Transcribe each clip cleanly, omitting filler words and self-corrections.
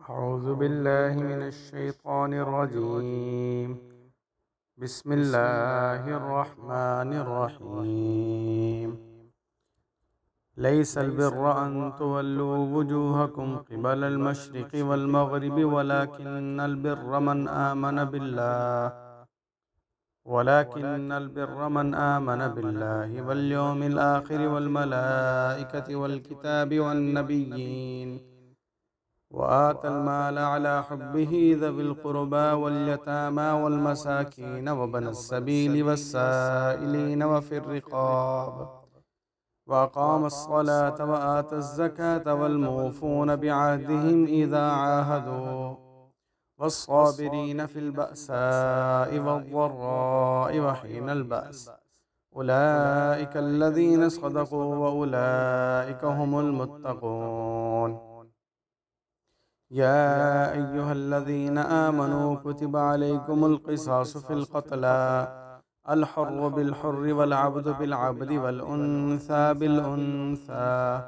أعوذ بالله من الشيطان الرجيم. بسم الله الرحمن الرحيم. ليس البر أن تولوا وجوهكم قبل المشرق والمغرب ولكن البر من آمن بالله واليوم الآخر والملائكة والكتاب والنبيين وآتى المال على حبه ذوي القربى واليتامى والمساكين وابن السبيل والسائلين وفي الرقاب وأقام الصلاة وآتى الزكاة والموفون بعهدهم إذا عاهدوا والصابرين في البأساء والضراء وحين البأس أولئك الذين صدقوا وأولئك هم المتقون. يا أيها الذين آمنوا كتب عليكم القصاص في القتلى الحر بالحر والعبد بالعبد والأنثى بالأنثى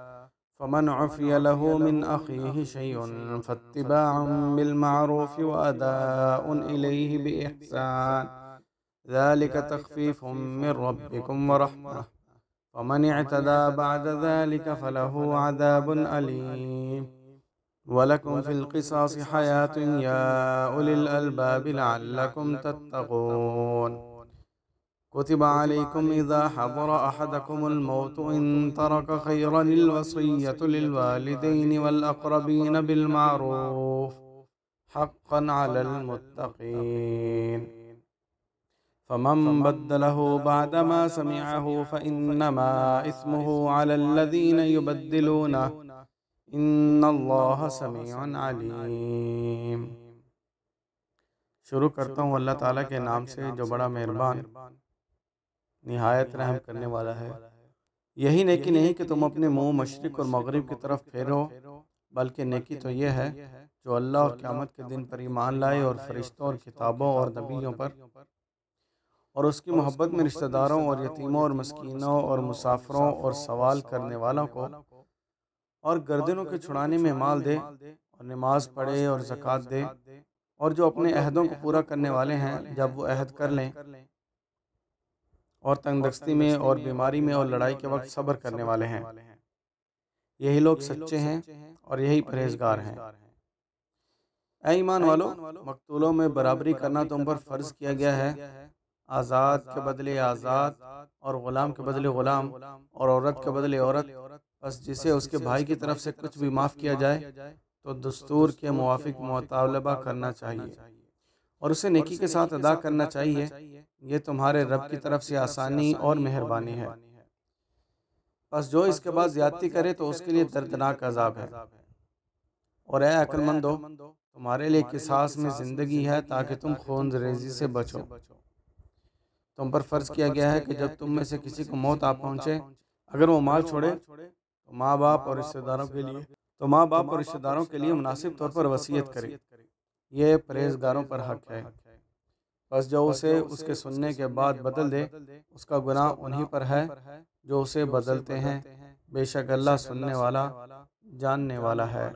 فمن عفي له من أخيه شيء فاتباع بالمعروف وأداء إليه بإحسان ذلك تخفيف من ربكم ورحمة فمن اعتدى بعد ذلك فله عذاب أليم. وَلَكُمْ فِي الْقِصَاصِ حَيَاةٌ يَا أُولِي الْأَلْبَابِ لَعَلَّكُمْ تَتَّقُونَ. كُتِبَ عَلَيْكُمْ إِذَا حَضَرَ أَحَدَكُمُ الْمَوْتُ إِن تَرَكَ خَيْرًا الْوَصِيَّةُ لِلْوَالِدَيْنِ وَالْأَقْرَبِينَ بِالْمَعْرُوفِ حَقًّا عَلَى الْمُتَّقِينَ. فَمَن بَدَّلَهُ بَعْدَمَا سَمِعَهُ فَإِنَّمَا إِثْمُهُ عَلَى الَّذِينَ يُبَدِّلُونَهُ ان اللہ سمیع علیم. شروع کرتا ہوں اللہ تعالیٰ کے نام سے جو بڑا مہربان نہایت رحم کرنے والا ہے. یہی نیکی نہیں کہ تم اپنے منہ مشرق اور مغرب کی طرف پھیرو، بلکہ نیکی تو یہ ہے جو اللہ اور قیامت کے دن پر ایمان لائے اور فرشتوں اور کتابوں اور نبیوں پر اور اس کی محبت میں رشتہ داروں اور یتیموں اور مسکینوں اور مسافروں اور سوال کرنے والوں کو اور گردنوں کے چھڑانے میں مال دے اور نماز پڑھے اور زکوٰۃ دے اور جو اپنے عہدوں کو پورا کرنے والے ہیں جب وہ عہد کر لیں اور تنگ دستی میں اور بیماری میں اور لڑائی کے وقت صبر کرنے والے ہیں. یہی لوگ سچے ہیں اور یہی پرہیزگار ہیں. اے ایمان والو، مقتولوں میں برابری کرنا تم پر فرض کیا گیا ہے. آزاد کے بدلے آزاد اور غلام کے بدلے غلام اور عورت کے بدلے عورت. بس جسے اس کے بھائی کی طرف سے کچھ بھی معاف کیا جائے تو دستور کے موافق مطالبہ کرنا چاہیے اور اسے نیکی کے ساتھ ادا کرنا چاہیے. یہ تمہارے رب کی طرف سے آسانی اور مہربانی ہے. بس جو اس کے بعد زیادتی کرے تو اس کے لیے دردناک عذاب ہے. اور اے عقل مندو، تمہارے لیے قصاص میں زندگی ہے تاکہ تم خون ریزی سے بچو. تم پر فرض کیا گیا ہے کہ جب تم میں سے کسی کو موت آ پہنچے، اگر وہ مال چھوڑے تو ماں باپ اور رشتہ داروں کے لیے مناسب طور پر وصیت کرے. یہ پرہیزگاروں پر حق ہے. بس جو اسے اس کے سننے کے بعد بدل دے اس کا گناہ انہی پر ہے جو اسے بدلتے ہیں. بے شک اللہ سننے والا جاننے والا ہے.